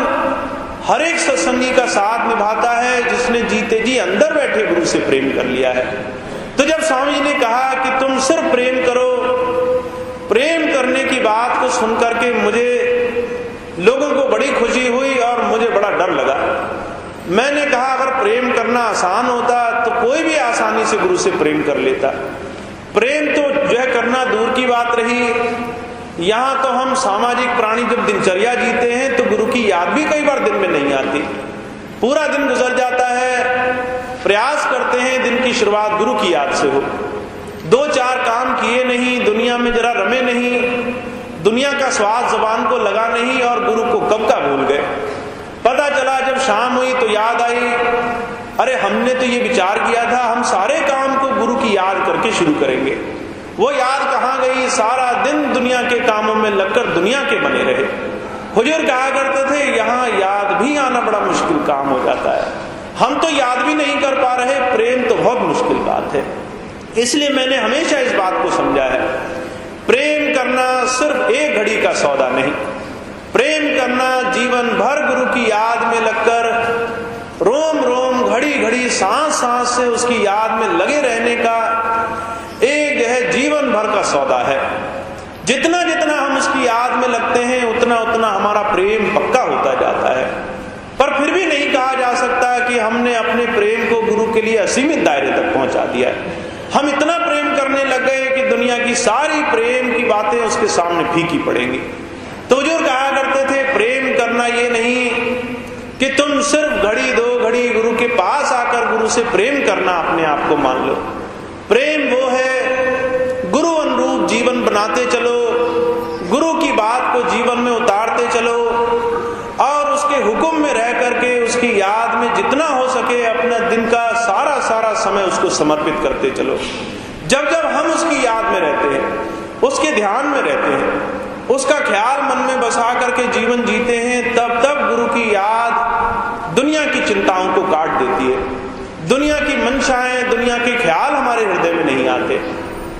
हर एक सत्संगी का साथ निभाता है जिसने जीते जी अंदर बैठे गुरु से प्रेम कर लिया है। तो जब स्वामी जी ने कहा कि तुम सिर्फ प्रेम करो, प्रेम करने की बात को सुनकर के मुझे लोगों को बड़ी खुशी हुई और मुझे बड़ा डर लगा। मैंने कहा अगर प्रेम करना आसान होता तो कोई भी आसानी से गुरु से प्रेम कर लेता। प्रेम तो जो है करना दूर की बात रही, यहाँ तो हम सामाजिक प्राणी जब दिनचर्या जीते हैं तो गुरु की याद भी कई बार दिन में नहीं आती। पूरा दिन गुजर जाता है, प्रयास करते हैं दिन की शुरुआत गुरु की याद से हो। 2-4 काम किए नहीं, दुनिया में जरा रमे नहीं, दुनिया का स्वाद जुबान को लगा नहीं और गुरु को कब का भूल गए। पता चला जब शाम हुई तो याद आई, अरे हमने तो ये विचार किया था हम सारे काम को गुरु की याद करके शुरू करेंगे। वो याद कहाँ गई, सारा दिन दुनिया के कामों में लगकर दुनिया के बने रहे। हुजूर कहा करते थे यहाँ याद भी आना बड़ा मुश्किल काम हो जाता है, हम तो याद भी नहीं कर पा रहे, प्रेम तो बहुत मुश्किल बात है। इसलिए मैंने हमेशा इस बात को समझा है, प्रेम करना सिर्फ एक घड़ी का सौदा नहीं, प्रेम करना जीवन भर गुरु की याद में लगकर रोम रोम घड़ी घड़ी सांस सांस से उसकी याद में लगे रहने का एक जो है जीवन भर का सौदा है। जितना जितना हम उसकी याद में लगते हैं उतना उतना हमारा प्रेम पक्का होता जाता है। पर फिर भी नहीं कहा जा सकता कि हमने अपने प्रेम को गुरु के लिए असीमित दायरे तक पहुंचा दिया है। हम इतना प्रेम करने लग गए कि दुनिया की सारी प्रेम की बातें उसके सामने फीकी पड़ेंगी। तो हुजूर कहा करते थे प्रेम करना ये नहीं कि तुम सिर्फ घड़ी दो घड़ी गुरु के पास आकर गुरु से प्रेम करना अपने आप को मान लो। प्रेम वो है गुरु अनुरूप जीवन बनाते चलो, गुरु की बात को जीवन में उतारते चलो और उसके हुक्म में रह करके उसकी याद में जितना हो सके अपना दिन का सारा सारा समय उसको समर्पित करते चलो। जब जब हम उसकी याद में रहते हैं, उसके ध्यान में रहते हैं, उसका ख्याल मन में बसा करके जीवन जीते हैं, तब तब गुरु की याद दुनिया की चिंताओं को काट देती है। दुनिया की मंशाएं, दुनिया के ख्याल हमारे हृदय में नहीं आते।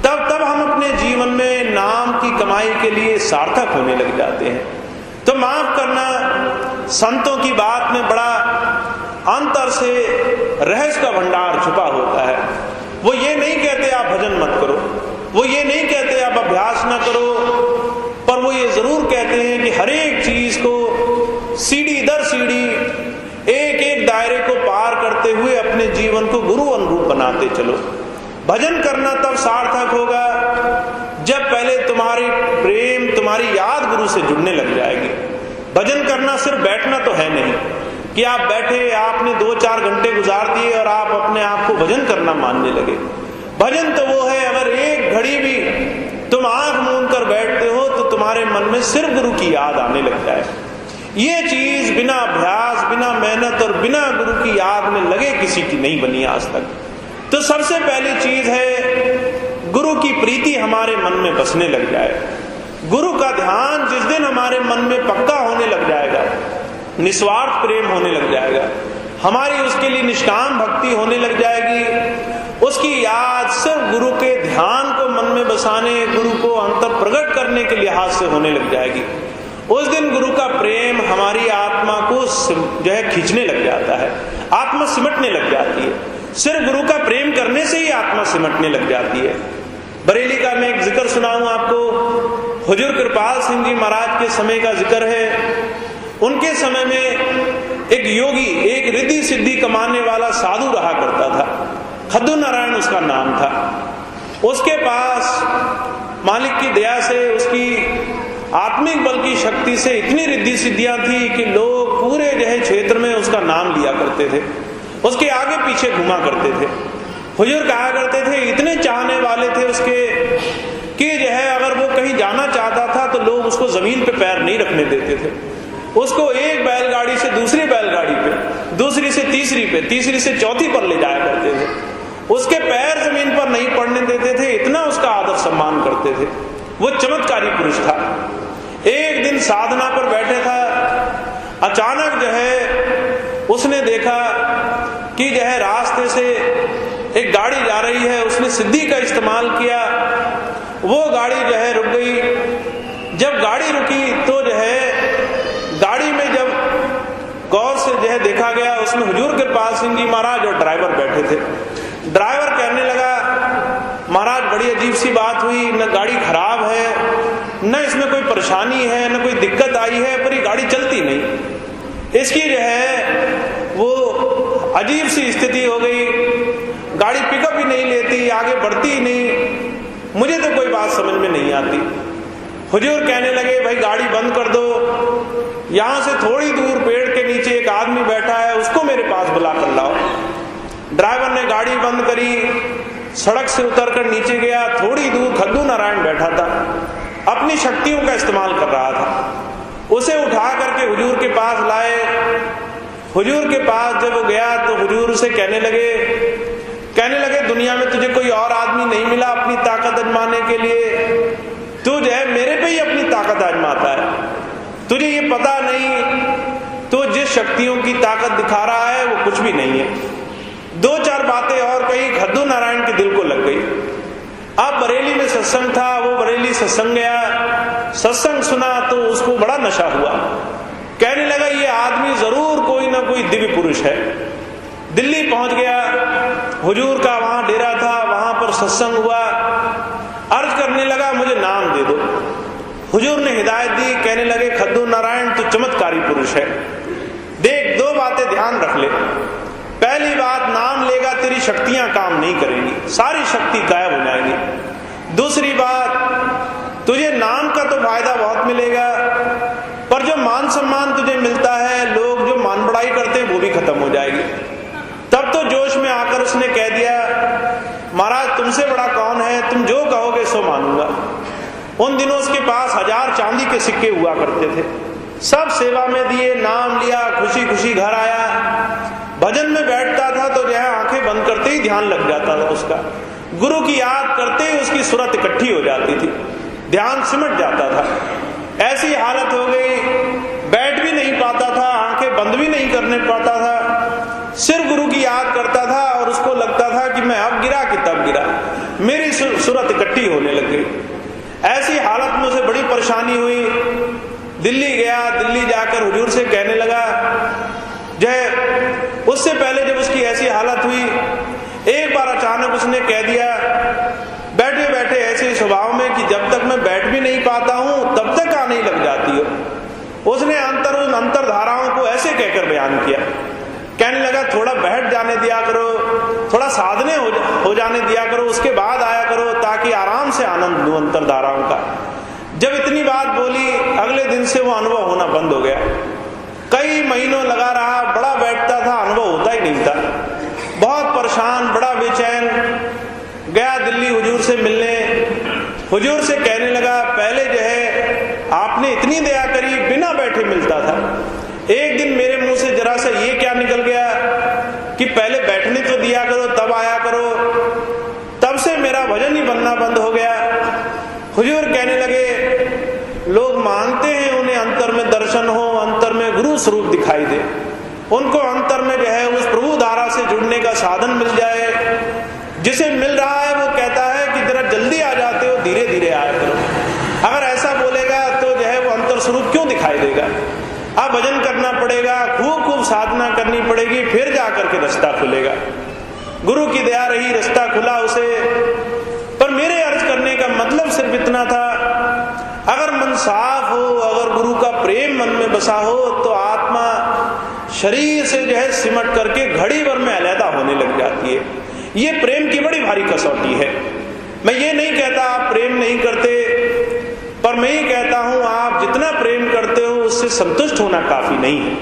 तब तब हम अपने जीवन में नाम की कमाई के लिए सार्थक होने लग जाते हैं। तो माफ करना, संतों की बात में बड़ा अंतर से रहस्य का भंडार छुपा होता है। वो ये नहीं कहते आप भजन मत करो, वो ये नहीं कहते आप अभ्यास ना करो, पर वो ये जरूर कहते हैं कि हर एक चीज को सीढ़ी दर सीढ़ी एक एक दायरे को पार करते हुए अपने जीवन को गुरु अनुरूप बनाते चलो। भजन करना तब सार्थक होगा जब पहले तुम्हारी प्रेम, तुम्हारी याद गुरु से जुड़ने लग जाएगी। भजन करना सिर्फ बैठना तो है नहीं कि आप बैठे, आपने 2-4 घंटे गुजार दिए और आप अपने आप को भजन करना मानने लगे। भजन तो वो है अगर एक घड़ी भी तुम आंख मूंद कर बैठते हो तो तुम्हारे मन में सिर्फ गुरु की याद आने लग जाए। ये चीज बिना अभ्यास, बिना मेहनत और बिना गुरु की याद में लगे किसी की नहीं बनी आज तक। तो सबसे पहली चीज है गुरु की प्रीति हमारे मन में बसने लग जाए। गुरु का ध्यान जिस दिन हमारे मन में पक्का होने लग जाएगा, निस्वार्थ प्रेम होने लग जाएगा, हमारी उसके लिए निष्काम भक्ति होने लग जाएगी, उसकी याद सिर्फ गुरु के ध्यान को मन में बसाने, गुरु को अंतर प्रकट करने के लिहाज से होने लग जाएगी। उस दिन गुरु का प्रेम हमारी आत्मा को जो है खींचने लग जाता है, आत्मा सिमटने लग जाती है। सिर्फ गुरु का प्रेम करने से ही आत्मा सिमटने लग जाती है। बरेली का मैं एक जिक्र सुनाऊं आपको। हुजूर कृपाल सिंह जी महाराज के समय का जिक्र है। उनके समय में एक योगी, एक रिद्धि सिद्धि कमाने वाला साधु रहा करता था। खद्दू नारायण उसका नाम था। उसके पास मालिक की दया से, उसकी आत्मिक बल की शक्ति से इतनी रिद्धि सिद्धियां थी कि लोग पूरे जो है क्षेत्र में उसका नाम लिया करते थे, उसके आगे पीछे घुमा करते थे। हुजूर कहा करते थे इतने चाहने वाले थे उसके कि जो है अगर वो कहीं जाना चाहता था तो लोग उसको जमीन पे पैर नहीं रखने देते थे। उसको एक बैलगाड़ी से दूसरी बैलगाड़ी पे, दूसरी से तीसरी पे, तीसरी से चौथी पर ले जाया करते थे। उसके पैर जमीन पर नहीं पड़ने देते थे, इतना उसका आदर सम्मान करते थे। वो चमत्कारी पुरुष था। एक दिन साधना पर बैठे था, अचानक जो है उसने देखा कि जो है रास्ते से एक गाड़ी जा रही है। उसने सिद्धि का इस्तेमाल किया, वो गाड़ी जो है रुक गई। जब गाड़ी रुकी तो जो है गाड़ी में जब गौर से जो है देखा गया, उसमें हुजूर कृपाल सिंह जी महाराज और ड्राइवर बैठे थे। ड्राइवर कहने लगा महाराज बड़ी अजीब सी बात हुई, न गाड़ी खराब है, न इसमें कोई परेशानी है, न कोई दिक्कत आई है, पर ये गाड़ी चलती नहीं। इसकी जो है वो अजीब सी स्थिति हो गई, गाड़ी पिकअप ही नहीं लेती, आगे बढ़ती ही नहीं। मुझे तो कोई बात समझ में नहीं आती। हुजूर कहने लगे भाई गाड़ी बंद कर दो, यहां से थोड़ी दूर पेड़ के नीचे एक आदमी बैठा है, उसको मेरे पास बुला कर लाओ। ड्राइवर ने गाड़ी बंद करी, सड़क से उतरकर नीचे गया। थोड़ी दूर खद्दू नारायण बैठा था। अपनी शक्तियों का इस्तेमाल कर रहा था। उसे उठा करके हुजूर के पास लाए। हुजूर के पास जब वो गया तो हुजूर उसे कहने लगे दुनिया में तुझे कोई और आदमी नहीं मिला अपनी ताकत आजमाने के लिए, तू जो है मेरे पे ही अपनी ताकत आजमाता है। तुझे ये पता नहीं तो जिस शक्तियों की ताकत दिखा रहा है वो कुछ भी नहीं है। 2-4 बातें और कही, खद्दू नारायण के दिल को लग गई। अब बरेली में सत्संग था, वो बरेली सत्संग गया, सत्संग सुना तो उसको बड़ा नशा हुआ। कहने लगा ये आदमी जरूर कोई ना कोई दिव्य पुरुष है। दिल्ली पहुंच गया, हुजूर का वहां डेरा था, वहां पर सत्संग हुआ। अर्ज करने लगा मुझे नाम दे दो। हुजूर ने हिदायत दी, कहने लगे खद्दू नारायण तू चमत्कारी पुरुष है, देख 2 बातें ध्यान रख ले। पहली बात, नाम लेगा तेरी शक्तियां काम नहीं करेंगी, सारी शक्ति गायब हो जाएगी। दूसरी बात, तुझे नाम का तो फायदा बहुत मिलेगा, पर जो मान सम्मान तुझे मिलता है, लोग जो मान बड़ाई करते हैं वो भी खत्म हो जाएगी। तब तो जोश में आकर उसने कह दिया महाराज तुमसे बड़ा कौन है, तुम जो कहोगे सो मानूंगा। उन दिनों उसके पास 1000 चांदी के सिक्के हुआ करते थे, सब सेवा में दिए, नाम लिया, खुशी खुशी घर आया। भजन में बैठता था तो जो है आंखें बंद करते ही ध्यान लग जाता था उसका। गुरु की याद करते ही उसकी सूरत इकट्ठी हो जाती थी, ध्यान सिमट जाता था। ऐसी हालत हो गई, बैठ भी नहीं पाता था, आंखें बंद भी नहीं करने पाता था, सिर्फ गुरु की याद करता था और उसको लगता था कि मैं अब गिरा कि तब गिरा, मेरी सूरत इकट्ठी होने लग गई। ऐसी हालत में उसे बड़ी परेशानी हुई। दिल्ली गया, दिल्ली जाकर हुजूर से कहने लगा जय। उससे पहले जब उसकी ऐसी हालत हुई, एक बार अचानक उसने कह दिया बैठे बैठे ऐसे स्वभाव में कि जब तक मैं बैठ भी नहीं पाता हूं तब तक आने लग जाती हो। उसने उन अंतर धाराओं को ऐसे कहकर बयान किया। कहने लगा थोड़ा बैठ जाने दिया करो, थोड़ा साधने हो जाने दिया करो, उसके बाद आया करो ताकि आराम से आनंद लूं अंतर धाराओं का। जब इतनी बात बोली, अगले दिन से वो अनुभव होना बंद हो गया। कई महीनों लगा रहा, बड़ा बैठता था, अनुभव होता ही नहीं था। बहुत परेशान, बड़ा बेचैन, गया दिल्ली हुजूर से मिलने। हुजूर से कहने लगा पहले जो है आपने इतनी दया करी, बिना बैठे मिलता था। एक दिन मेरे मुंह से जरा सा ये क्या निकल गया कि पहले बैठने तो दिया करो तब आया करो, तब से मेरा भजन ही बनना बंद हो गया। हुजूर कहने लगे लोग मांगते हैं उन्हें अंतर में दर्शन हो, अंतर में गुरु स्वरूप दिखाई दे, उनको अंतर में जो है उस प्रभु धारा से जुड़ने का साधन मिल जाए। जिसे मिल रहा है वो कहता है कि जरा जल्दी आ जाते हो, धीरे धीरे आया करो। अगर ऐसा बोलेगा तो जो है वो अंतर स्वरूप क्यों दिखाई देगा। अब भजन करना पड़ेगा, खूब खूब साधना करनी पड़ेगी, फिर जाकर के रास्ता खुलेगा। गुरु की दया रही, रास्ता खुला उसे। पर मेरे अर्ज करने का मतलब सिर्फ इतना था, अगर मन साफ हो, अगर गुरु का प्रेम मन में बसा हो तो आत्मा शरीर से जो है सिमट करके घड़ी भर में अलहदा होने लग जाती है। ये प्रेम की बड़ी भारी कसौटी है। मैं ये नहीं कहता आप प्रेम नहीं करते, पर मैं ये कहता हूं आप जितना प्रेम करते हो उससे संतुष्ट होना काफी नहीं है।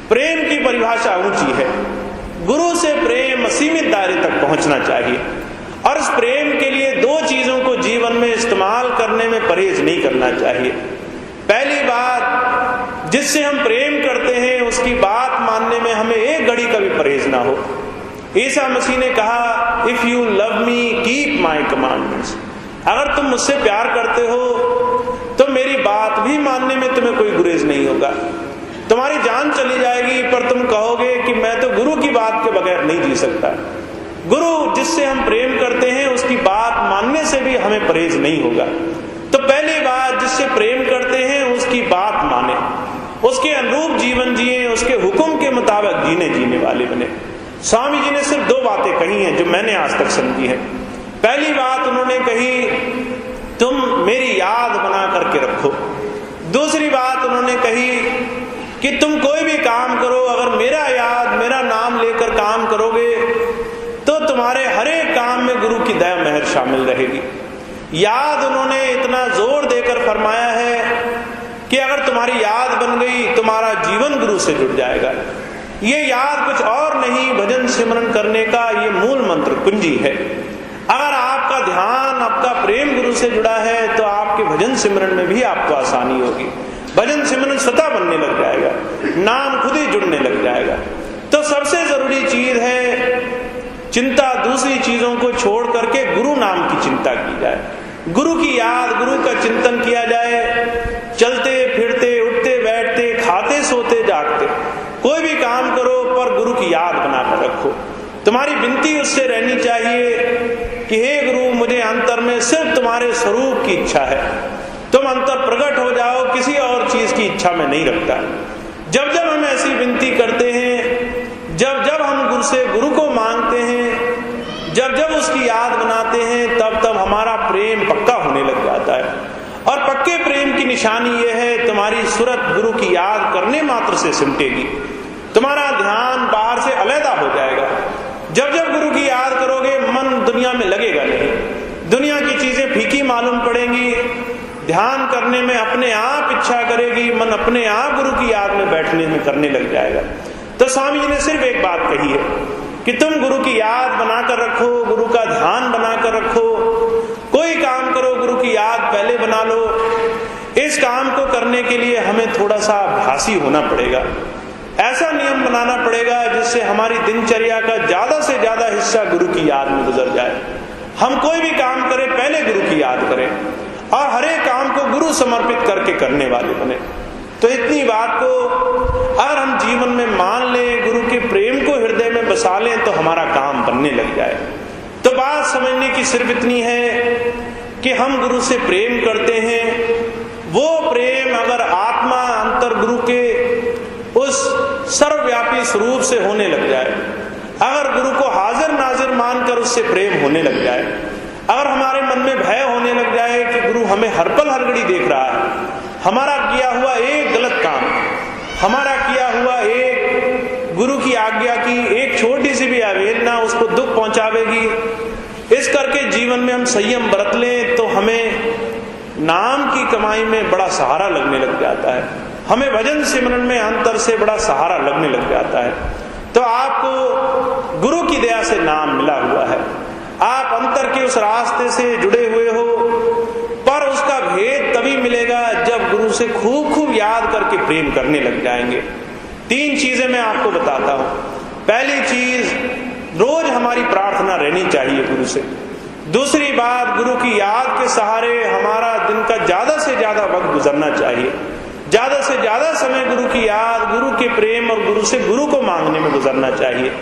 प्रेम की परिभाषा ऊंची है। गुरु से प्रेम असीमित दायरे तक पहुंचना चाहिए, और इस प्रेम के लिए 2 चीजों को जीवन में इस्तेमाल करने में परहेज नहीं करना चाहिए। पहली बात, जिससे हम प्रेम करते हैं उसकी बात मानने में हमें एक घड़ी का भी परहेज ना हो। ईसा मसीह ने कहा if you love me keep my commandments, अगर तुम मुझसे प्यार करते हो तो मेरी बात भी मानने में तुम्हें कोई गुरेज नहीं होगा। तुम्हारी जान चली जाएगी पर तुम कहोगे कि मैं तो गुरु की बात के बगैर नहीं जी सकता। गुरु जिससे हम प्रेम करते हैं उसकी बात मानने से भी हमें परहेज नहीं होगा। तो पहली बात, जिससे प्रेम करते हैं उसकी बात माने, उसके अनुरूप जीवन जिए, उसके हुक्म के मुताबिक जीने वाले बने। स्वामी जी ने सिर्फ 2 बातें कही हैं जो मैंने आज तक समझी है। पहली बात उन्होंने कही तुम मेरी याद बना करके रखो। दूसरी बात उन्होंने कही कि तुम कोई भी काम करो, अगर मेरा नाम लेकर काम करोगे तो तुम्हारे हर एक काम में गुरु की दया मेहर शामिल रहेगी। याद उन्होंने इतना जोर देकर फरमाया है कि अगर तुम्हारी याद बन गई तुम्हारा जीवन गुरु से जुड़ जाएगा। ये याद कुछ और नहीं, भजन सिमरन करने का ये मूल मंत्र कुंजी है। अगर आप आपका ध्यान, आपका प्रेम गुरु से जुड़ा है तो आपके भजन सिमरन में भी आपको आसानी होगी। भजन सिमरन स्वतः बनने लग जाएगा, नाम खुद ही जुड़ने लग जाएगा। तो सबसे जरूरी चीज है चिंता दूसरी चीजों को छोड़ करके गुरु नाम की चिंता की जाए, गुरु की याद, गुरु का चिंतन किया जाए। चलते फिरते, उठते बैठते, खाते सोते जागते, कोई भी काम करो पर गुरु की याद बनाकर रखो। तुम्हारी विनती उससे रहनी चाहिए कि हे गुरु, मुझे अंतर में सिर्फ तुम्हारे स्वरूप की इच्छा है, तुम अंतर प्रकट हो जाओ, किसी और चीज की इच्छा में नहीं रखता। जब जब हम ऐसी विनती करते हैं, जब जब हम गुरु से गुरु को मांगते हैं, जब जब उसकी याद बनाते हैं, तब तब हमारा प्रेम पक्का होने लग जाता है। और पक्के प्रेम की निशानी यह है, तुम्हारी सूरत गुरु की याद करने मात्र से सिमटेगी, तुम्हारा ध्यान बाहर से अलहदा हो जाएगा। जब जब गुरु की याद करोगे, मन दुनिया में लगेगा नहीं, दुनिया की चीजें फीकी मालूम पड़ेंगी, ध्यान करने में अपने आप इच्छा करेगी, मन अपने आप गुरु की याद में बैठने में करने लग जाएगा। तो स्वामी जी ने सिर्फ एक बात कही है कि तुम गुरु की याद बनाकर रखो, गुरु का ध्यान बनाकर रखो। कोई काम करो, गुरु की याद पहले बना लो। इस काम को करने के लिए हमें थोड़ा सा अभ्यासी होना पड़ेगा, ऐसा नियम बनाना पड़ेगा जिससे हमारी दिनचर्या का ज्यादा से ज्यादा हिस्सा गुरु की याद में गुजर जाए। हम कोई भी काम करें, पहले गुरु की याद करें और हर एक काम को गुरु समर्पित करके करने वाले बने। तो इतनी बात को अगर हम जीवन में मान लें, गुरु के प्रेम को हृदय में बसा लें, तो हमारा काम बनने लग जाए। तो बात समझने की सिर्फ इतनी है कि हम गुरु से प्रेम करते हैं, वो प्रेम अगर आत्मा अंतर गुरु के उस सर्वव्यापी स्वरूप से होने लग जाए, अगर गुरु को हाजिर नाजिर मानकर उससे प्रेम होने लग जाए, अगर हमारे मन में भय होने लग जाए कि गुरु हमें हर पल हर घड़ी देख रहा है, हमारा किया हुआ एक गलत काम, हमारा किया हुआ एक गुरु की आज्ञा की एक छोटी सी भी अवहेलना उसको दुख पहुंचावेगी, इस करके जीवन में हम संयम बरत लें तो हमें नाम की कमाई में बड़ा सहारा लगने लग जाता है, हमें भजन सिमरन में अंतर से बड़ा सहारा लगने लग जाता है। तो आपको गुरु की दया से नाम मिला हुआ है, आप अंतर के उस रास्ते से जुड़े हुए हो, पर उसका भेद तभी मिलेगा जब गुरु से खूब खूब याद करके प्रेम करने लग जाएंगे। 3 चीजें मैं आपको बताता हूं। पहली चीज, रोज हमारी प्रार्थना रहनी चाहिए गुरु से। दूसरी बात, गुरु की याद के सहारे हमारा दिन का ज्यादा से ज्यादा वक्त गुजरना चाहिए, ज्यादा से ज्यादा समय गुरु की याद, गुरु के प्रेम और गुरु से गुरु को मांगने में गुजरना चाहिए।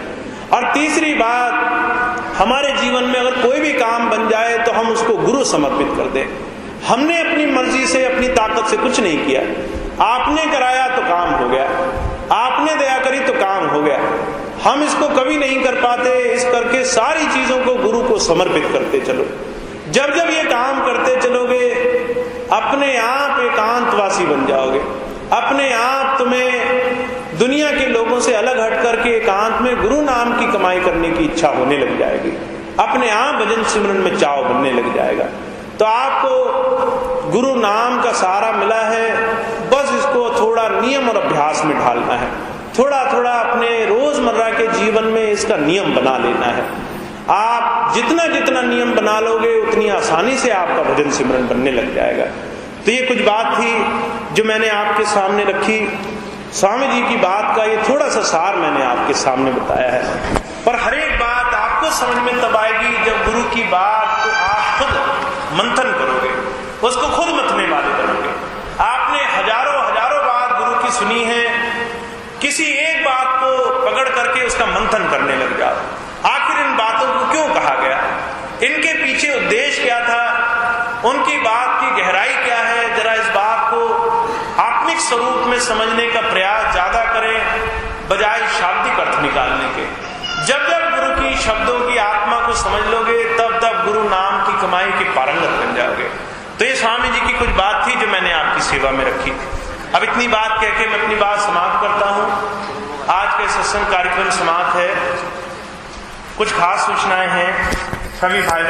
और तीसरी बात, हमारे जीवन में अगर कोई भी काम बन जाए तो हम उसको गुरु समर्पित कर दें। हमने अपनी मर्जी से, अपनी ताकत से कुछ नहीं किया, आपने कराया तो काम हो गया, आपने दया करी तो काम हो गया। हम इसको कभी नहीं कर पाते, इस करके सारी चीजों को गुरु को समर्पित करते चलो। जब जब ये काम करते चलोगे, अपने आप एकांतवासी बन जाओगे, अपने आप तुम्हें दुनिया के लोगों से अलग हट करके एकांत में गुरु नाम की कमाई करने की इच्छा होने लग जाएगी, अपने आप भजन सिमरन में चाव बनने लग जाएगा। तो आपको गुरु नाम का सहारा मिला है, बस इसको थोड़ा नियम और अभ्यास में ढालना है, थोड़ा थोड़ा अपने रोजमर्रा के जीवन में इसका नियम बना लेना है। आप जितना जितना नियम बना लोगे, उतनी आसानी से आपका भजन सिमरन बनने लग जाएगा। तो ये कुछ बात थी जो मैंने आपके सामने रखी। स्वामी जी की बात का ये थोड़ा सा सार मैंने आपके सामने बताया है, पर हर एक बात आपको समझ में तब आएगी जब गुरु की बात को आप खुद मंथन करोगे, उसको खुद मतने वाले बनोगे। आपने हजारों हजारों बात गुरु की सुनी है, किसी एक बात को पकड़ करके उसका मंथन करने लग जाओ। आखिर इन बातों को क्यों कहा गया, इनके पीछे उद्देश्य क्या था, उनकी बात की गहराई क्या है, जरा इस बात को आत्मिक स्वरूप में समझने का प्रयास ज्यादा करें, बजाय शाब्दिक अर्थ निकालने के। जब जब गुरु की शब्दों की आत्मा को समझ लोगे, तब तब गुरु नाम की कमाई के पारंगत बन जाओगे। तो ये स्वामी जी की कुछ बात थी जो मैंने आपकी सेवा में रखी। अब इतनी बात कह के मैं अपनी बात समाप्त करता हूँ। आज का सत्संग कार्यक्रम समाप्त है। कुछ खास सूचनाएं हैं सभी भाई